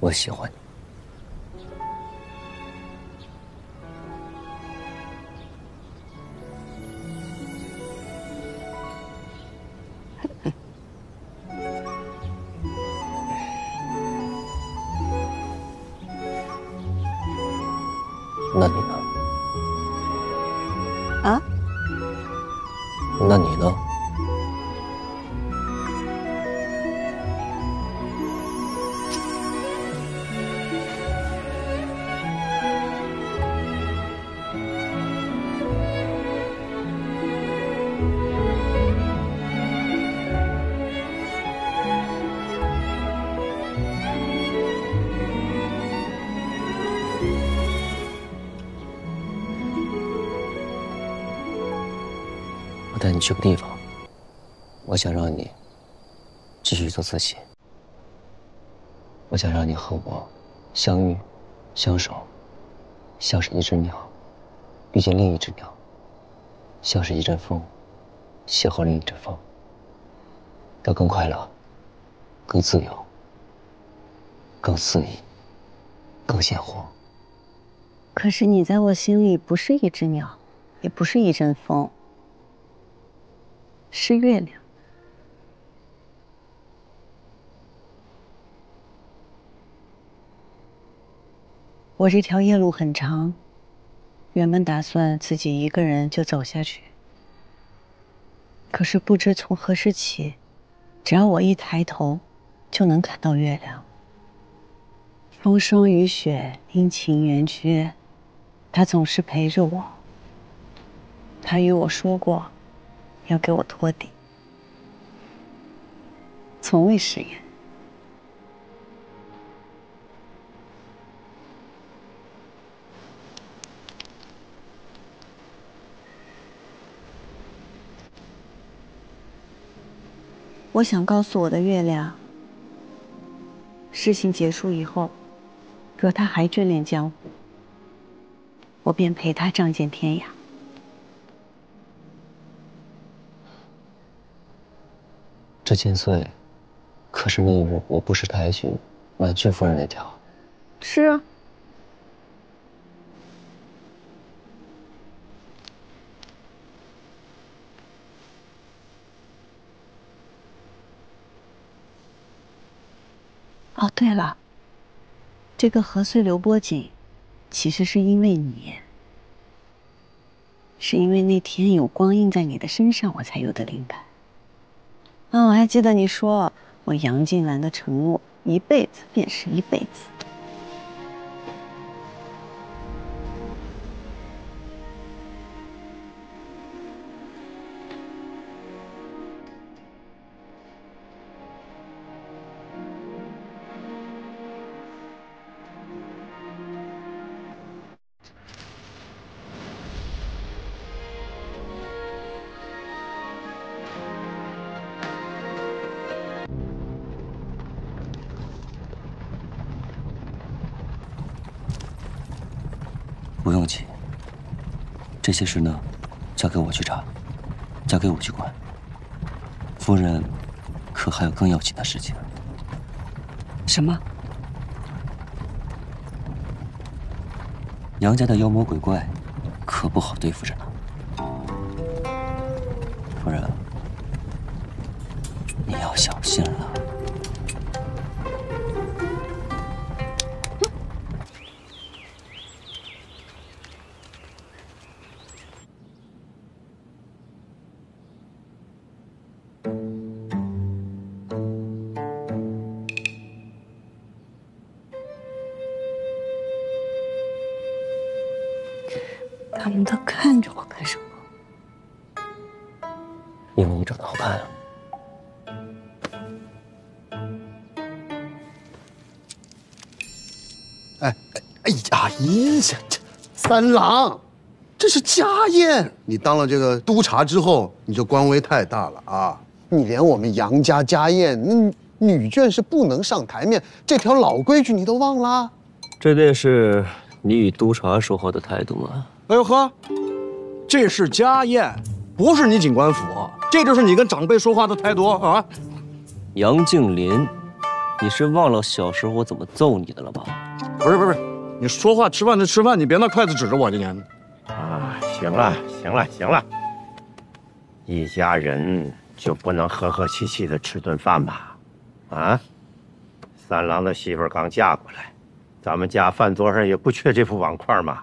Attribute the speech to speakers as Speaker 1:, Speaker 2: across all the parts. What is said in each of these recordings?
Speaker 1: 我喜欢你。那你呢？
Speaker 2: 啊？
Speaker 1: 那你呢？我带你去个地方，我想让你继续做自己。我想让你和我相遇、相守，像是一只鸟遇见另一只鸟，像是一阵风邂逅另一阵风，要更快乐、更自由、更肆意、更鲜活。
Speaker 2: 可是你在我心里不是一只鸟，也不是一阵风，是月亮。我这条夜路很长，原本打算自己一个人就走下去。可是不知从何时起，只要我一抬头，就能看到月亮。风霜雨雪，阴晴圆缺，它总是陪着我。它与我说过，要给我托底，从未食言。我想告诉我的月亮，事情结束以后，若他还眷恋江湖，我便陪他仗剑天涯。
Speaker 1: 这剑穗，可是那日我不识抬举婉君夫人那条。
Speaker 2: 是啊。哦，对了，这个河碎流波锦，其实是因为你，是因为那天有光印在你的身上，我才有的灵感。我还记得你说我杨静兰的承诺，一辈子便是一辈子。
Speaker 1: 不用急，这些事呢，交给我去查，交给我去管。夫人，可还有更要紧的事情？
Speaker 2: 什么？
Speaker 1: 杨家的妖魔鬼怪，可不好对付着呢。夫人，你要小心了。
Speaker 2: 他们都看着我干什么？
Speaker 1: 因为你长得好看啊。
Speaker 3: 哎呀，这三郎，这是家宴，你当了这个督察之后，你这官威太大了啊！你连我们杨家家宴，女眷是不能上台面，这条老规矩你都忘了？
Speaker 1: 这便是你与督察说话的态度吗？
Speaker 4: 哎呦呵，这是家宴，不是你警官府，这就是你跟长辈说话的态度啊！
Speaker 1: 杨静林，你是忘了小时候我怎么揍你的了吧？
Speaker 4: 不是，你说话吃饭就吃饭，你别拿筷子指着我，今天。
Speaker 5: 啊，行了，一家人就不能和和气气的吃顿饭吧？啊，三郎的媳妇刚嫁过来，咱们家饭桌上也不缺这副碗筷嘛。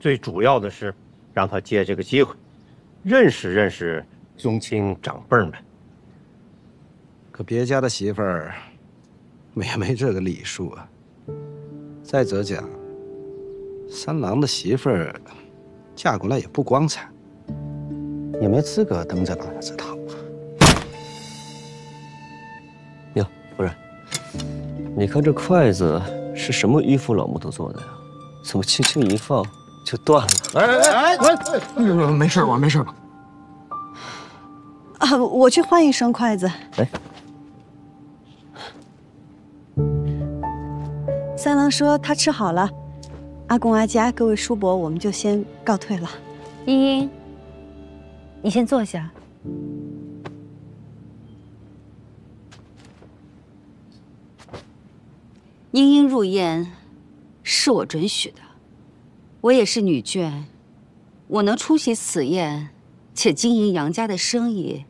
Speaker 5: 最主要的是，让他借这个机会，认识认识宗亲长辈们。
Speaker 6: 可别家的媳妇儿，也没这个礼数啊。再者讲，三郎的媳妇儿嫁过来也不光彩，也没资格登这老爷子堂。
Speaker 1: 哟，夫人，你看这筷子是什么迂腐老木头做的呀？怎么轻轻一放就断了？
Speaker 4: 哎，没事吧？
Speaker 2: 啊，我去换一双筷子。
Speaker 1: 哎，
Speaker 2: 三郎说他吃好了，阿公阿家各位叔伯，我们就先告退了。
Speaker 7: 茵茵，你先坐下。
Speaker 8: 茵茵入宴是我准许的，我也是女眷，我能出席此宴，且经营杨家的生意，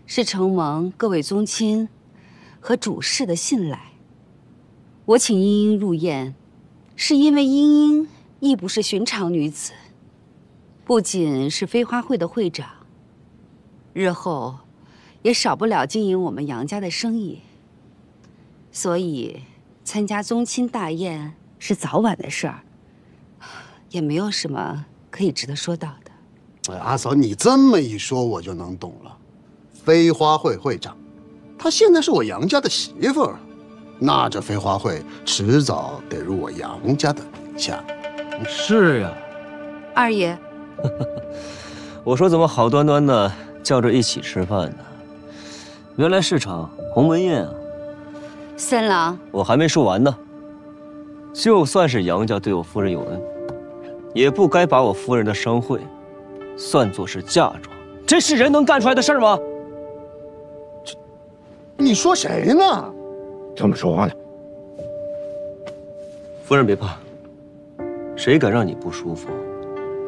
Speaker 8: 是承蒙各位宗亲和主事的信赖。我请茵茵入宴，是因为茵茵亦不是寻常女子，不仅是飞花会的会长，日后也少不了经营我们杨家的生意，所以参加宗亲大宴是早晚的事儿，也没有什么可以值得说到的。
Speaker 3: 哎，阿嫂，你这么一说，我就能懂了。飞花会会长，她现在是我杨家的媳妇儿，那这飞花会迟早得入我杨家的名下。
Speaker 1: 是呀，
Speaker 8: 二爷，
Speaker 1: 我说怎么好端端的叫着一起吃饭呢？原来是场鸿门宴啊！
Speaker 8: 三郎，
Speaker 1: 我还没说完呢。就算是杨家对我夫人有恩，也不该把我夫人的商会算作是嫁妆。这是人能干出来的事吗？
Speaker 3: 你说谁呢？
Speaker 5: 怎么说话呢？
Speaker 1: 夫人别怕，谁敢让你不舒服，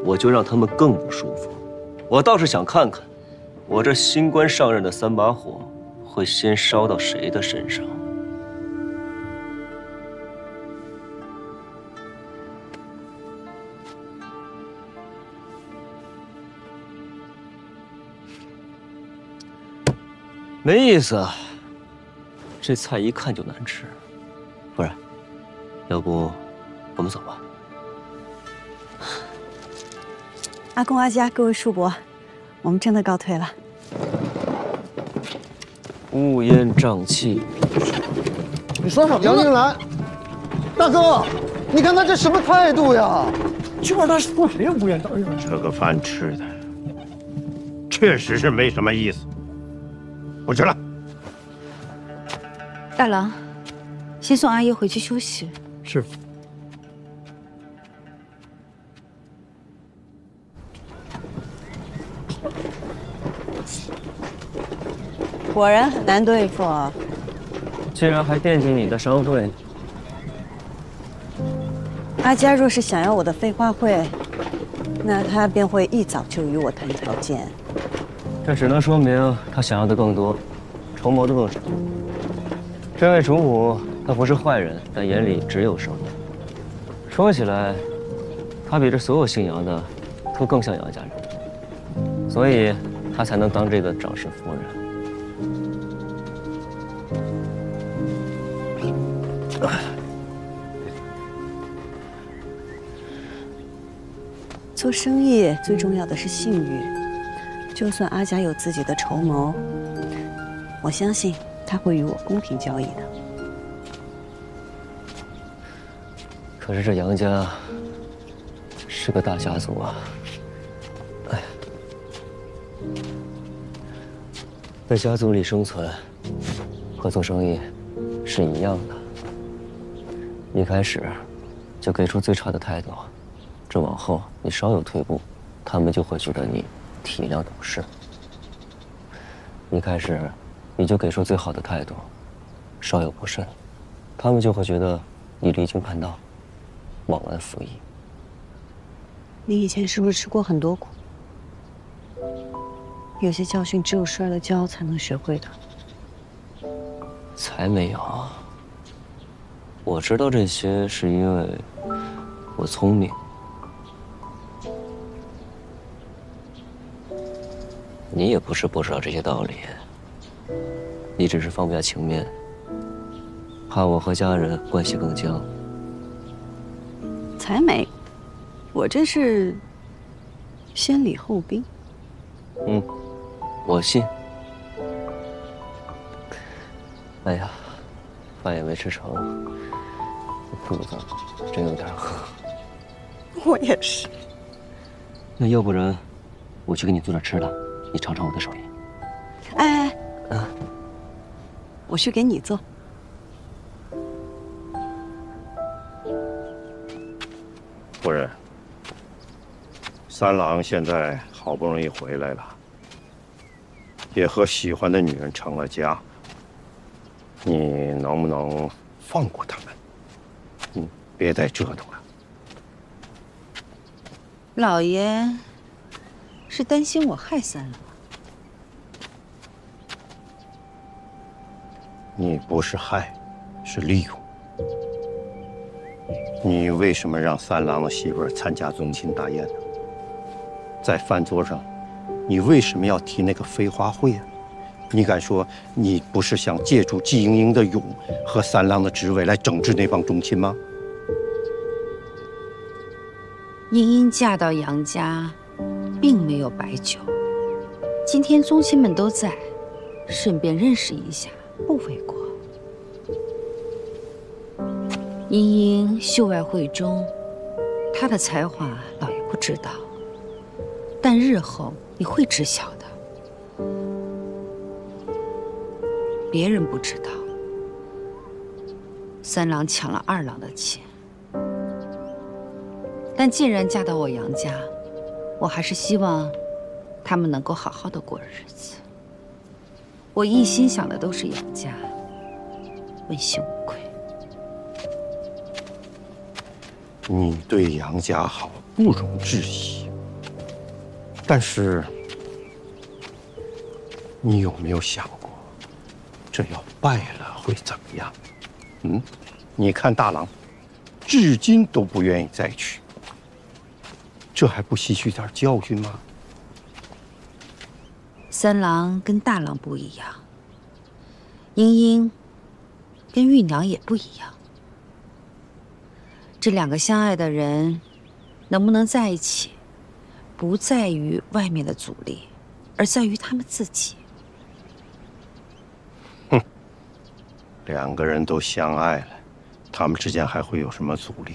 Speaker 1: 我就让他们更不舒服。我倒是想看看，我这新官上任的3把火会先烧到谁的身上。没意思啊，这菜一看就难吃。夫人，要不我们走吧？
Speaker 2: 阿公阿家各位叔伯，我们真的告退了。
Speaker 1: 乌烟瘴气，
Speaker 3: 你说什么？杨静兰，大哥，你看他这什么态度呀？
Speaker 4: 这玩意儿他说谁乌烟瘴气？
Speaker 5: 这个饭吃的确实是没什么意思。不吃了。
Speaker 8: 大郎，先送阿姨回去休息。
Speaker 4: 是。
Speaker 2: 果然很难对付啊！
Speaker 1: 竟然还惦记你的商会。
Speaker 2: 阿家若是想要我的飞花会，那他便会一早就与我谈条件。
Speaker 1: 这只能说明他想要的更多，筹谋的更少。这位主母，他不是坏人，但眼里只有生意。说起来，他比这所有姓杨的都更像杨家人，所以他才能当这个长氏夫人。
Speaker 2: 做生意最重要的是信誉，就算阿家有自己的筹谋，我相信他会与我公平交易的。
Speaker 1: 可是这杨家是个大家族啊，哎，在家族里生存和做生意是一样的。一开始就给出最差的态度，这往后你稍有退步，他们就会觉得你体谅懂事。一开始你就给出最好的态度，稍有不慎，他们就会觉得你离经叛道，忘恩负义。
Speaker 2: 你以前是不是吃过很多苦？有些教训只有摔了跤才能学会的。
Speaker 1: 才没有啊！我知道这些是因为我聪明。你也不是不知道这些道理，你只是放不下情面，怕我和家人关系更僵。
Speaker 2: 才没，我这是先礼后兵。
Speaker 1: 我信。哎呀，饭也没吃成，肚子真有点饿。
Speaker 2: 我也是。
Speaker 1: 那要不然，我去给你做点吃的，你尝尝我的手艺。
Speaker 2: 哎，我去给你做。
Speaker 5: 夫人，三郎现在好不容易回来了，也和喜欢的女人成了家，你能不能放过他们？别再折腾了。
Speaker 8: 老爷是担心我害三郎？
Speaker 5: 你不是害，是利用。你为什么让三郎的媳妇儿参加宗亲大宴呢？在饭桌上，你为什么要提那个飞花会啊？你敢说你不是想借助季莹莹的勇和三郎的职位来整治那帮宗亲吗？
Speaker 8: 茵茵嫁到杨家，并没有白久。今天宗亲们都在，顺便认识一下，不为过。茵茵秀外慧中，她的才华老爷不知道，但日后你会知晓的。别人不知道，三郎抢了二郎的钱，但既然嫁到我杨家，我还是希望他们能够好好的过日子。我一心想的都是杨家，问心无愧。
Speaker 5: 你对杨家好，不容置疑。但是，你有没有想过，这要败了会怎么样？你看大郎，至今都不愿意再娶，这还不吸取点教训吗？
Speaker 8: 三郎跟大郎不一样，茵茵跟玉娘也不一样。这两个相爱的人能不能在一起，不在于外面的阻力，而在于他们自己。
Speaker 5: 两个人都相爱了，他们之间还会有什么阻力？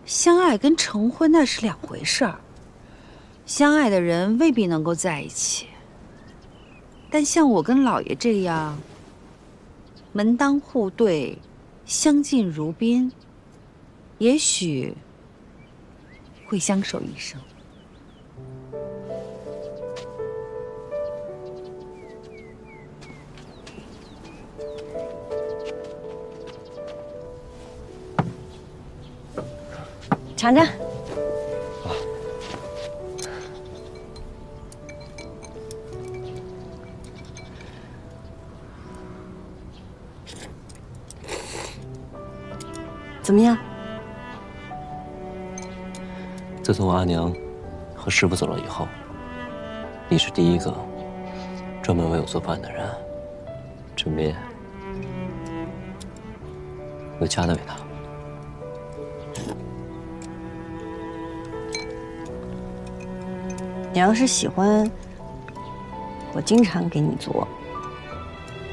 Speaker 8: 相爱跟成婚那是两回事儿。相爱的人未必能够在一起，但像我跟老爷这样门当户对，相敬如宾，也许会相守一生。
Speaker 2: 尝尝。怎么样？
Speaker 1: 自从我阿娘和师傅走了以后，你是第一个专门为我做饭的人，这面有家的味道。
Speaker 2: 你要是喜欢，我经常给你做。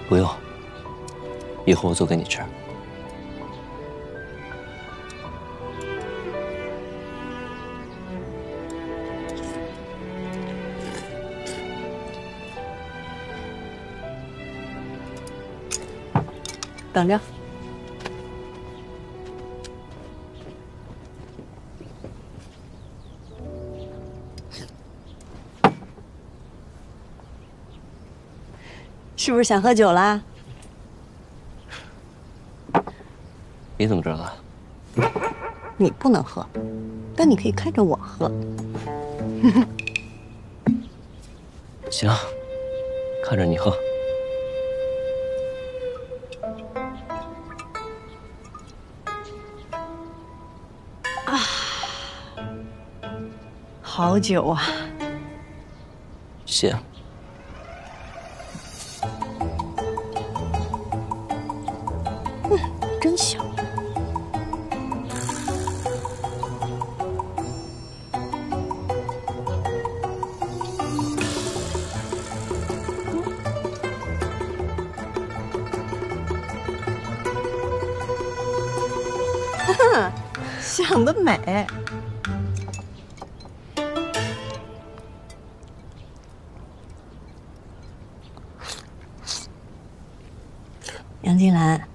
Speaker 1: 不用，以后我做给你吃。
Speaker 2: 等着。是不是想喝酒啦？
Speaker 1: 你怎么知道的？
Speaker 2: 你不能喝，但你可以看着我喝。
Speaker 1: 行，看着你喝。
Speaker 2: 好酒啊！
Speaker 1: 谢。
Speaker 2: 真香。想得美。杨金兰，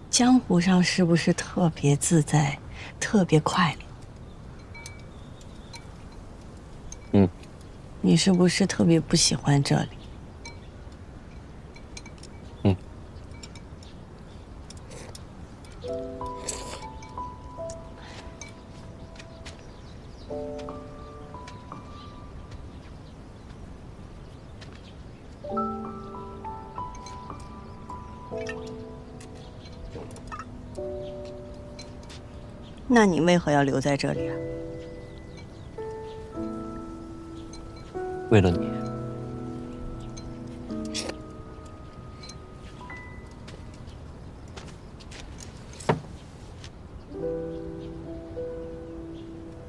Speaker 2: 江湖上是不是特别自在，特别快乐？
Speaker 1: 嗯。
Speaker 2: 你是不是特别不喜欢这里？
Speaker 1: 嗯。
Speaker 2: 那你为何要留在这里啊？
Speaker 1: 为了你。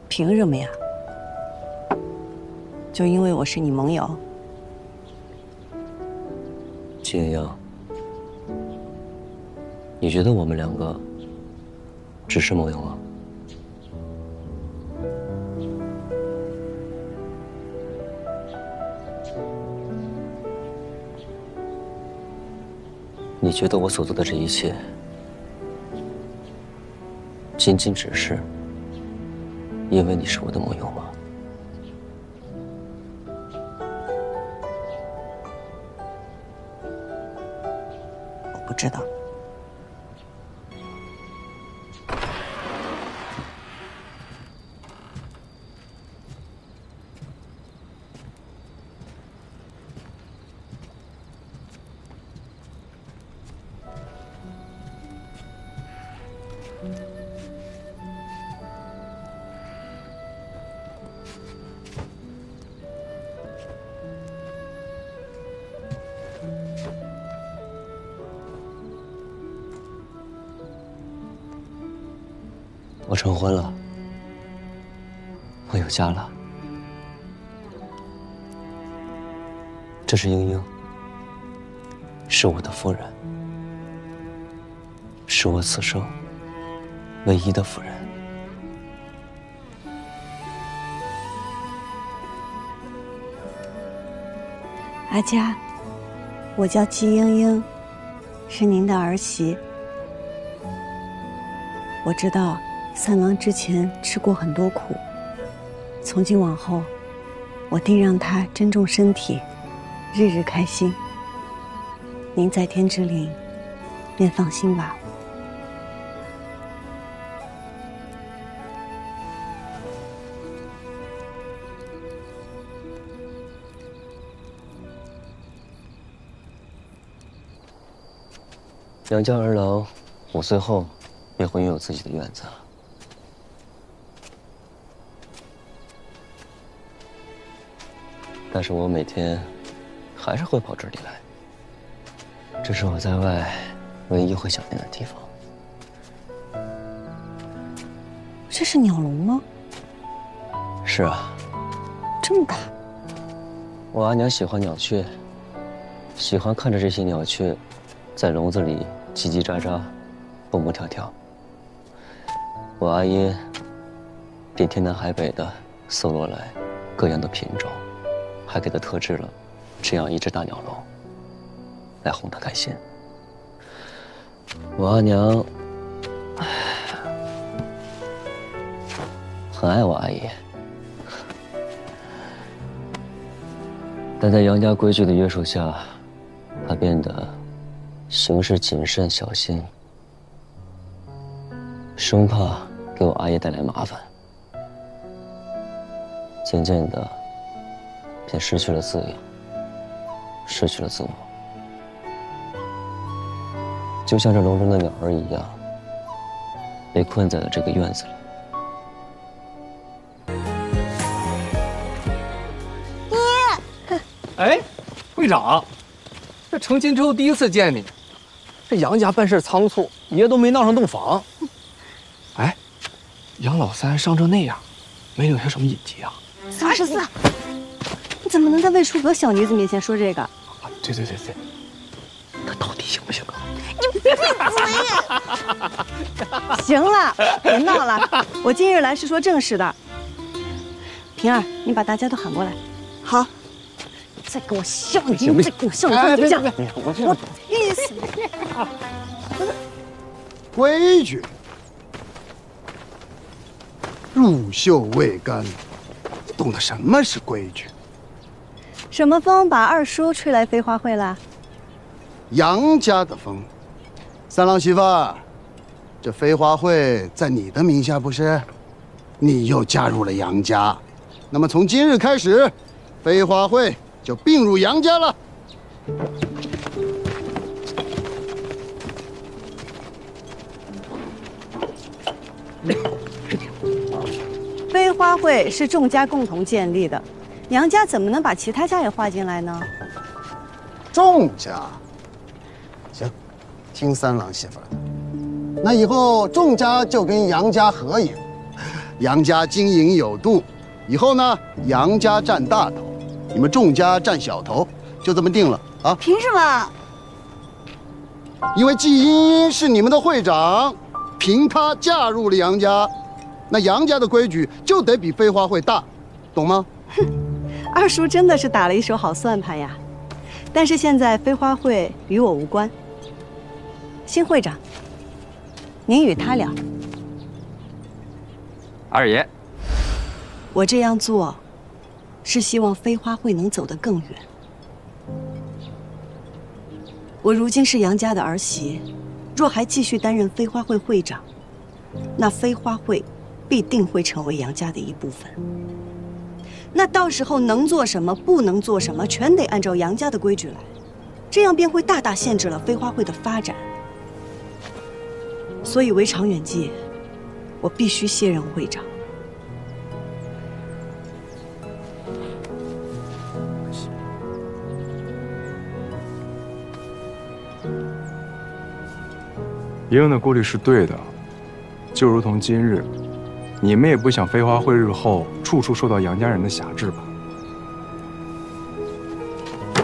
Speaker 2: 凭什么呀？就因为我是你盟友？
Speaker 1: 秦妍阳，你觉得我们两个只是盟友吗？你觉得我所做的这一切，仅仅只是因为你是我的盟友吗？
Speaker 2: 我不知道。
Speaker 1: 我成婚了，我有家了。这是英英，是我的夫人，是我此生唯一的夫人。
Speaker 2: 阿佳，我叫季英英，是您的儿媳。我知道三郎之前吃过很多苦，从今往后，我定让他珍重身体，日日开心。您在天之灵，便放心吧。
Speaker 1: 杨家儿郎5岁后便会拥有自己的院子。但是我每天还是会跑这里来，这是我在外唯一会想念的地方。
Speaker 2: 这是鸟笼吗？
Speaker 1: 是啊，
Speaker 2: 这么大。
Speaker 1: 我阿娘喜欢鸟雀，喜欢看着这些鸟雀在笼子里叽叽喳喳，蹦蹦跳跳。我阿英便天南海北的搜罗来各样的品种，还给它特制了这样一只大鸟笼，来哄它开心。我阿娘很爱我阿姨，但在杨家规矩的约束下，她变得行事谨慎小心，生怕给我阿爷带来麻烦，渐渐的便失去了自由，失去了自我，就像这笼中的鸟儿一样，被困在了这个院子里。
Speaker 9: 哎，会长，这成亲之后第一次见你，这杨家办事仓促，爷都没闹上洞房。哎，杨老三伤成那样，没留下什么隐疾啊
Speaker 10: ？34，你怎么能在未出阁小女子面前说这个？
Speaker 9: 对，他到底行不行啊？
Speaker 10: 你闭嘴！行了，别闹了，我今日来是说正事的。平儿，你把大家都喊过来。好。再跟我笑，你再跟我笑，你怎么讲？我意思。
Speaker 3: 规矩，入袖未干，你懂得什么是规矩？
Speaker 10: 什么风把二叔吹来飞花会了？
Speaker 3: 杨家的风。三郎媳妇儿，这飞花会在你的名下不是？你又加入了杨家，那么从今日开始，飞花会就并入杨家了。
Speaker 10: 飞花会是众家共同建立的，杨家怎么能把其他家也划进来呢？
Speaker 3: 众家，行，听三郎媳妇儿的。那以后众家就跟杨家合营，杨家经营有度，以后呢，杨家占大头。你们众家占小头，就这么定了啊？
Speaker 10: 凭什么？
Speaker 3: 因为季茵茵是你们的会长，凭她嫁入了杨家，那杨家的规矩就得比飞花会大，懂吗？
Speaker 10: 哼，二叔真的是打了一手好算盘呀。但是现在飞花会与我无关，新会长，您与他聊。
Speaker 11: 二爷，
Speaker 10: 我这样做。是希望飞花会能走得更远。我如今是杨家的儿媳，若还继续担任飞花会会长，那飞花会必定会成为杨家的一部分。那到时候能做什么，不能做什么，全得按照杨家的规矩来，这样便会大大限制了飞花会的发展。所以为长远计，我必须卸任会长。
Speaker 12: 爷爷的顾虑是对的，就如同今日，你们也不想飞花会日后处处受到杨家人的辖制吧？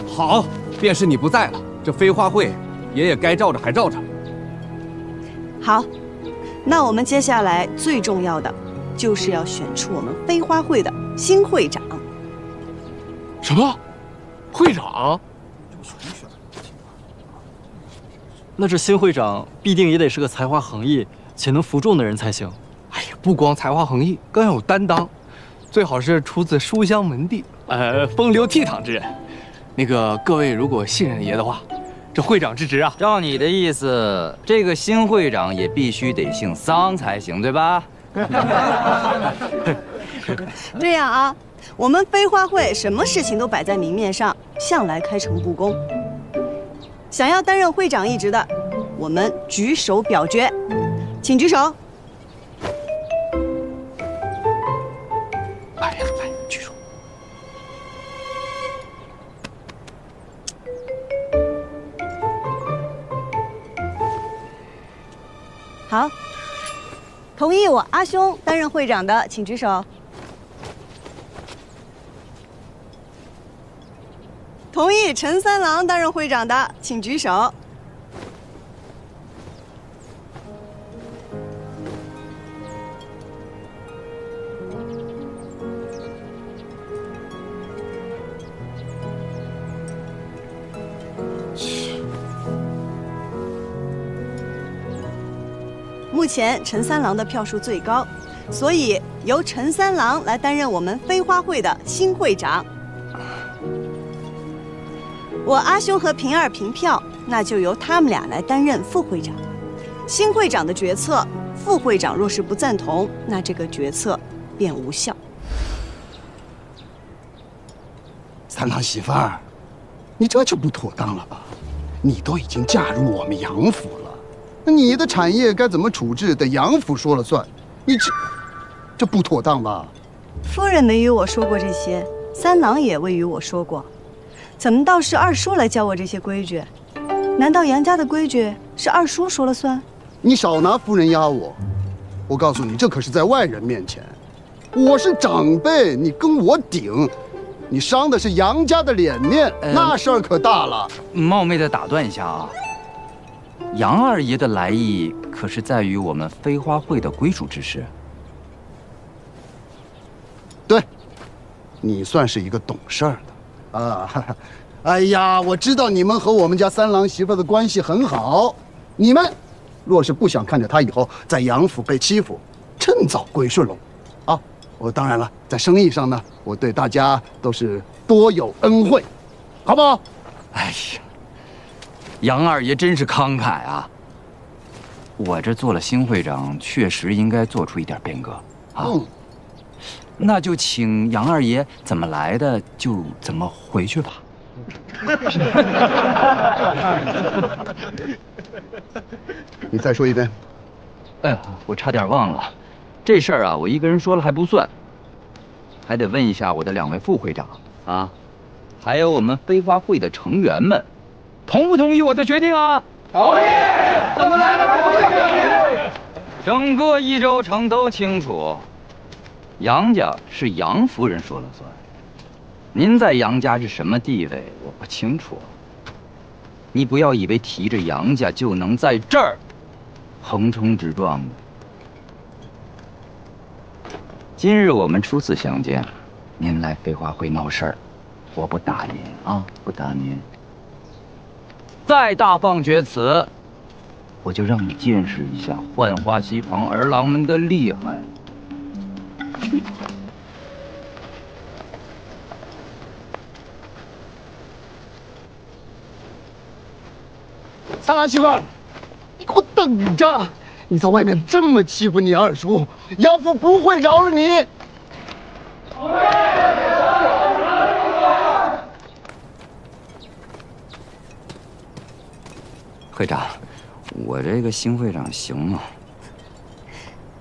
Speaker 9: 好，便是你不在了，这飞花会爷爷该罩着还罩着。
Speaker 10: 好，那我们接下来最重要的，就是要选出我们飞花会的新会长。
Speaker 9: 什么？会长？
Speaker 13: 那这新会长必定也得是个才华横溢且能服众的人才行。
Speaker 9: 哎呀，不光才华横溢，更要有担当，最好是出自书香门第，风流倜傥之人。那个各位如果信任爷的话，这会长之职啊，
Speaker 11: 照你的意思，这个新会长也必须得姓桑才行，对吧？
Speaker 10: 这样啊，我们飞花会什么事情都摆在明面上，向来开诚布公。想要担任会长一职的，我们举手表决，请举手。
Speaker 9: 来，举手。
Speaker 10: 好，同意我阿兄担任会长的，请举手。同意陈三郎担任会长的，请举手。目前陈三郎的票数最高，所以由陈三郎来担任我们飞花会的新会长。我阿兄和平儿平票，那就由他们俩来担任副会长。新会长的决策，副会长若是不赞同，那这个决策便无效。
Speaker 3: 三郎媳妇儿，你这就不妥当了吧？你都已经嫁入我们杨府了，那你的产业该怎么处置，得杨府说了算。你这不妥当吧？
Speaker 10: 夫人没与我说过这些，三郎也未与我说过，怎么倒是二叔来教我这些规矩？难道杨家的规矩是二叔说了算？
Speaker 3: 你少拿夫人压我！我告诉你，这可是在外人面前，我是长辈，你跟我顶，你伤的是杨家的脸面，那事儿可大了。
Speaker 11: 冒昧的打断一下啊，杨二爷的来意可是在于我们飞花会的归属之事。
Speaker 3: 对，你算是一个懂事儿的啊！哈哈，哎呀，我知道你们和我们家三郎媳妇的关系很好，你们若是不想看着他以后在杨府被欺负，趁早归顺喽。啊，我当然了，在生意上呢，我对大家都是多有恩惠，好不好？
Speaker 11: 哎呀，杨二爷真是慷慨啊！我这做了新会长，确实应该做出一点变革啊。那就请杨二爷怎么来的就怎么回去吧。
Speaker 3: 你再说一遍。
Speaker 11: 哎呀，我差点忘了，这事儿啊，我一个人说了还不算，还得问一下我的2位副会长啊，还有我们飞花会的成员们，同不同意我的决定啊？同意。怎么来的？同意。整个益州城都清楚。杨家是杨夫人说了算，您在杨家是什么地位，我不清楚。你不要以为提着杨家就能在这儿横冲直撞的。今日我们初次相见，您来飞花会闹事儿，我不打您啊，不打您。再大放厥词，我就让你见识一下浣花溪旁儿郎们的厉害。
Speaker 3: 三郎媳妇儿，你给我等着！你在外面这么欺负你二叔，杨府不会饶了你。
Speaker 11: 会长，我这个新会长行吗？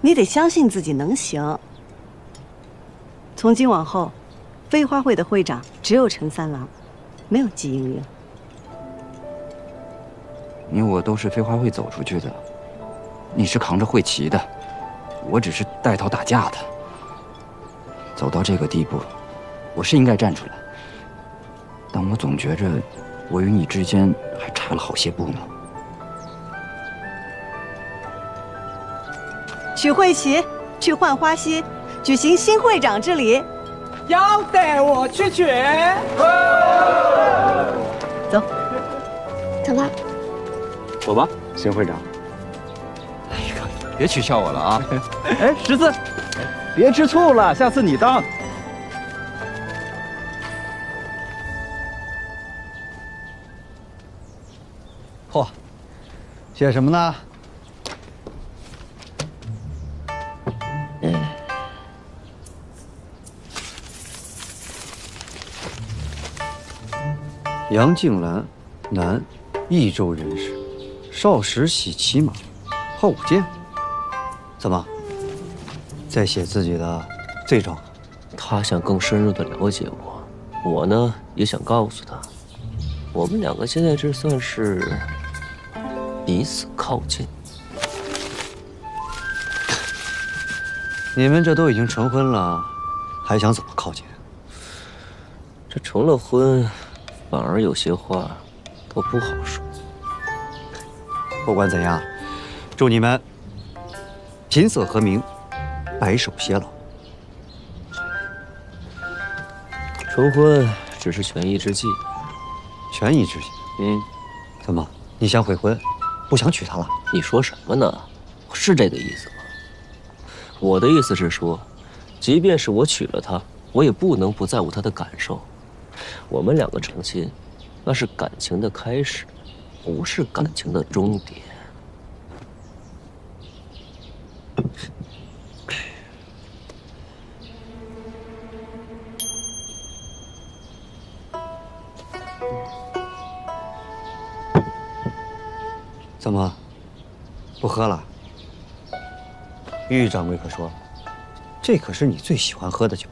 Speaker 10: 你得相信自己能行。从今往后，飞花会的会长只有陈三郎，没有季莹莹。
Speaker 11: 你我都是飞花会走出去的，你是扛着会旗的，我只是带头打架的。走到这个地步，我是应该站出来，但我总觉着我与你之间还差了好些步呢。
Speaker 10: 取会旗，去浣花溪，举行新会长之礼。
Speaker 14: 要带我去取。
Speaker 10: 走，
Speaker 7: 走吧。
Speaker 12: 走吧，新会长。
Speaker 11: 哎呀，别取笑我了啊！
Speaker 13: 哎，十字，别吃醋了，下次你当。嚯，写什么呢？
Speaker 15: 杨静兰，男，益州人士，少时喜骑马，好舞剑。怎么，在写自己的罪状？
Speaker 1: 他想更深入的了解我，我呢也想告诉他，我们2个现在这算是彼此靠近。
Speaker 15: 你们这都已经成婚了，还想怎么靠近？
Speaker 1: 这成了婚，反而有些话都不好说。
Speaker 15: 不管怎样，祝你们品色和鸣，白首偕老。
Speaker 1: 成婚只是权宜之计。
Speaker 15: 权宜之计？怎么，你想悔婚，不想娶她了？
Speaker 1: 你说什么呢？是这个意思吗？我的意思是说，即便是我娶了她，我也不能不在乎她的感受。我们2个成亲，那是感情的开始，不是感情的终点。
Speaker 15: 怎么，不喝了？玉掌柜可说，这可是你最喜欢喝的酒。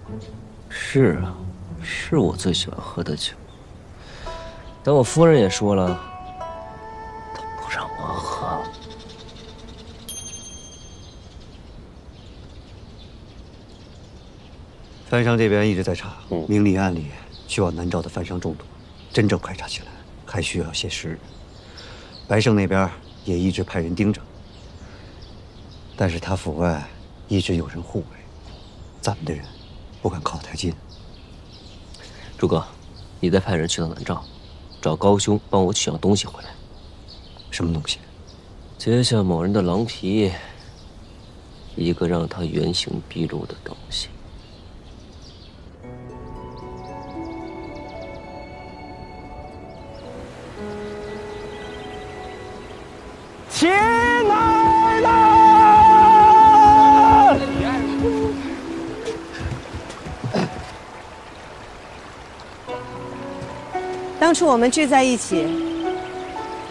Speaker 1: 是啊，是我最喜欢喝的酒。但我夫人也说了，她不让我喝。
Speaker 15: 番商这边一直在查，明里暗里去往南诏的番商众多，真正快查起来还需要些时日。白胜那边也一直派人盯着，但是他府外一直有人护卫，咱们的人不敢靠太近。
Speaker 1: 朱哥，你再派人去到南诏，找高兄帮我取样东西回来。
Speaker 15: 什么东西？
Speaker 1: 揭下某人的狼皮，一个让他原形毕露的东西。
Speaker 14: 亲爱的，
Speaker 10: 当初我们聚在一起，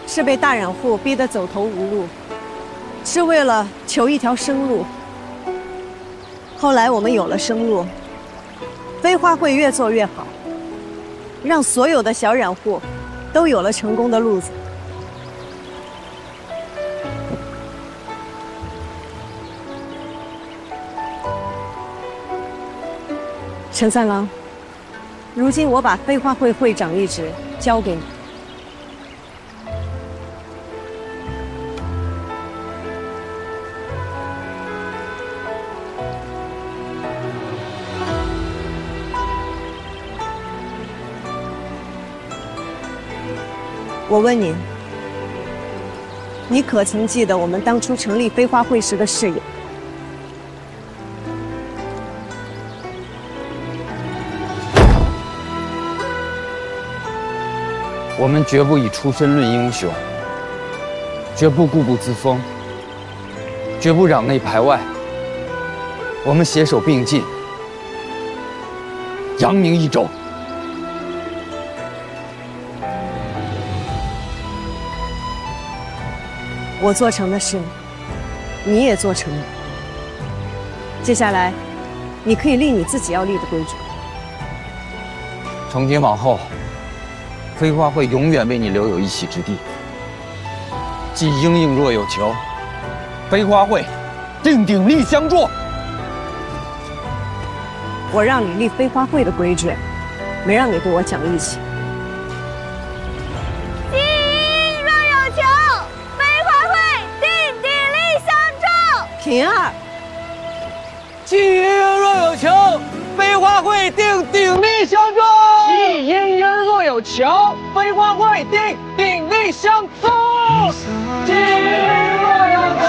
Speaker 10: 是被大染户逼得走投无路，是为了求一条生路。后来我们有了生路，飞花会越做越好，让所有的小染户都有了成功的路子。陈三郎，如今我把飞花会会长一职交给你。我问您，你可曾记得我们当初成立飞花会时的誓言？
Speaker 11: 我们绝不以出身论英雄，绝不固步自封，绝不攘内排外。我们携手并进，扬名一州。
Speaker 10: 我做成的事，你也做成了。接下来，你可以立你自己要立的规矩。
Speaker 11: 从今往后，飞花会永远为你留有一席之地。既应应若有求，飞花会定鼎力相助。
Speaker 10: 我让你立飞花会的规矩，没让你对我讲义气。
Speaker 16: 既应若有求，飞花会定鼎力相助。
Speaker 10: 平儿，
Speaker 14: 既应若有求，飞花会定鼎力相助。既应若有求，飞花会定鼎力相助。既应若有求，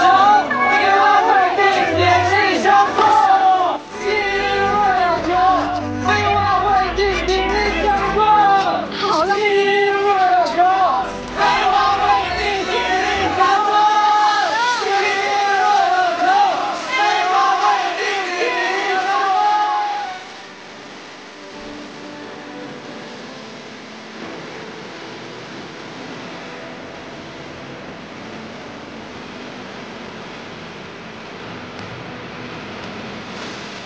Speaker 14: 飞花会定鼎力相助。既应若有求，飞花会定鼎力相助。好了。既应若有求，飞花会定鼎力相助。既应若有求，飞花会定鼎力相助。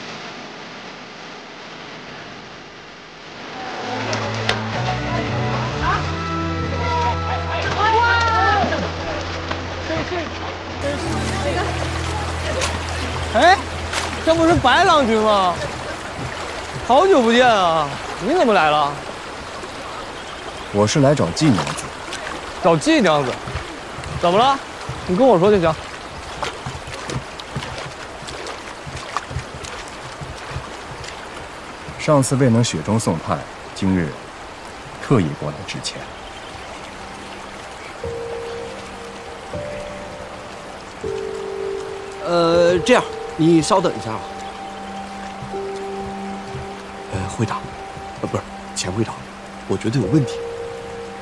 Speaker 14: 哎，这不是白郎君吗？好久不见啊！你怎么来了？
Speaker 12: 我是来找季娘子。
Speaker 9: 找季娘子？怎么了？你跟我说就行。
Speaker 12: 上次未能雪中送炭，今日特意过来致歉。
Speaker 4: 这样，你稍等一下啊。会长，不是钱会长，我觉得有问题。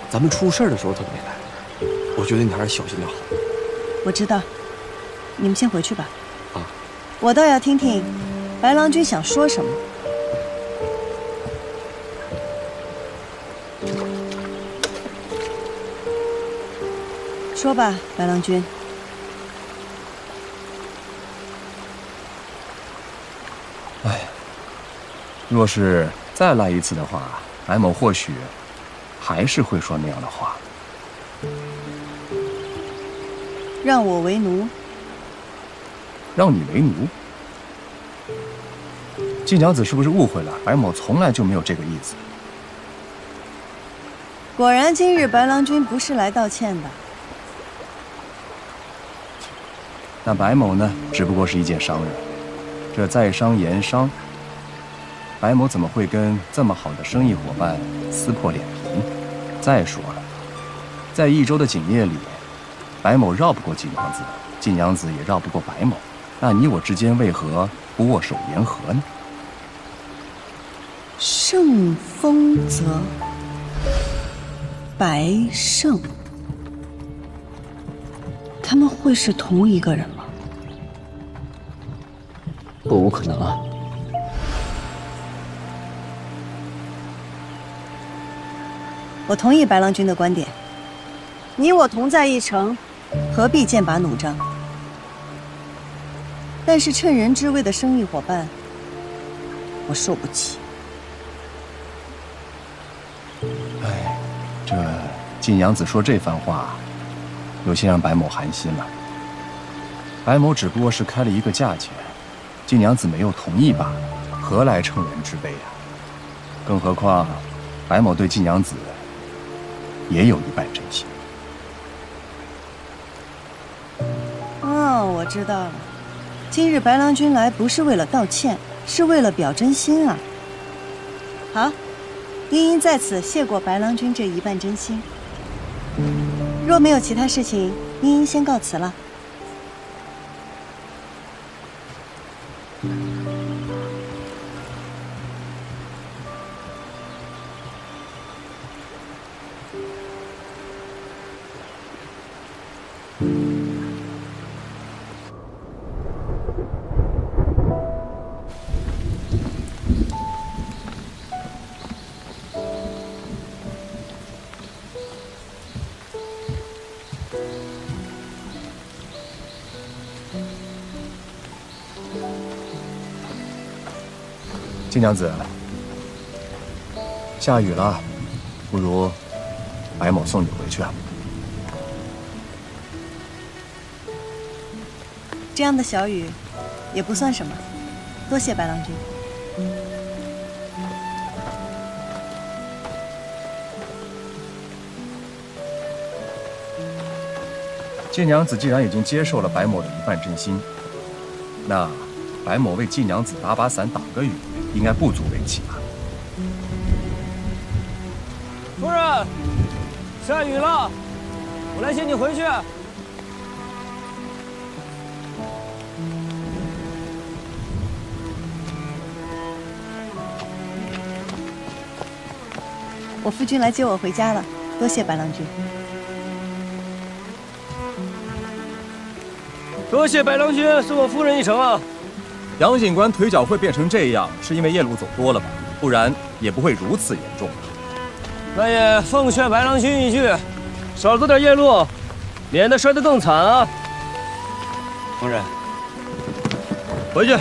Speaker 4: 咱们出事的时候他都没来，我觉得你还是小心点好。
Speaker 10: 我知道，你们先回去吧。
Speaker 4: 啊，
Speaker 10: 我倒要听听白郎君想说什么。说吧，白郎君。
Speaker 12: 哎，若是再来一次的话，白某或许还是会说那样的话。
Speaker 10: 让我为奴？
Speaker 12: 让你为奴？季娘子是不是误会了？白某从来就没有这个意思。
Speaker 10: 果然，今日白郎君不是来道歉的。
Speaker 12: 那白某呢，只不过是一介商人，这在商言商，白某怎么会跟这么好的生意伙伴撕破脸皮呢？再说了，在益州的景业里，白某绕不过季娘子，季娘子也绕不过白某，那你我之间为何不握手言和呢？
Speaker 10: 盛丰泽，白胜，他们会是同一个人吗？
Speaker 1: 不无可能啊。
Speaker 10: 我同意白郎君的观点，你我同在一城，何必剑拔弩张？但是趁人之危的生意伙伴，我受不起。
Speaker 12: 哎，这季娘子说这番话，有些让白某寒心了。白某只不过是开了一个价钱，季娘子没有同意罢了，何来乘人之危啊？更何况，白某对季娘子也有一半真心。
Speaker 10: 哦，我知道了，今日白郎君来不是为了道歉，是为了表真心啊。好，茵茵在此谢过白郎君这一半真心。若没有其他事情，茵茵先告辞了。
Speaker 12: 季娘子，下雨了，不如白某送你回去啊。
Speaker 10: 这样的小雨，也不算什么，多谢白郎君。
Speaker 12: 季娘子既然已经接受了白某的一半真心，那白某为季娘子打把伞、挡个雨，应该不足为奇吧？
Speaker 14: 夫人，下雨了，我来接你回去。
Speaker 10: 我夫君来接我回家了，多谢白郎君。
Speaker 14: 多谢白郎君送我夫人一程啊！
Speaker 12: 杨警官腿脚会变成这样，是因为夜路走多了吧？不然也不会如此严重。
Speaker 14: 那也奉劝白郎君一句，少走点夜路，免得摔得更惨啊！
Speaker 15: 夫人，
Speaker 14: 回去。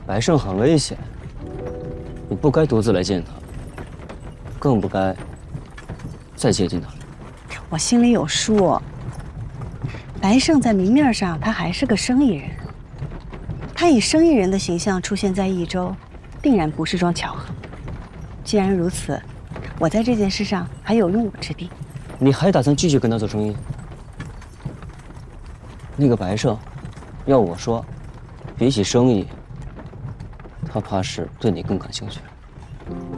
Speaker 1: 白胜很危险，你不该独自来见他，更不该再接近他了。
Speaker 10: 我心里有数。白胜在明面上他还是个生意人，他以生意人的形象出现在益州，定然不是桩巧合。既然如此，我在这件事上还有用武之地。
Speaker 1: 你还打算继续跟他做生意？那个白胜，要我说，比起生意，他怕是对你更感兴趣了。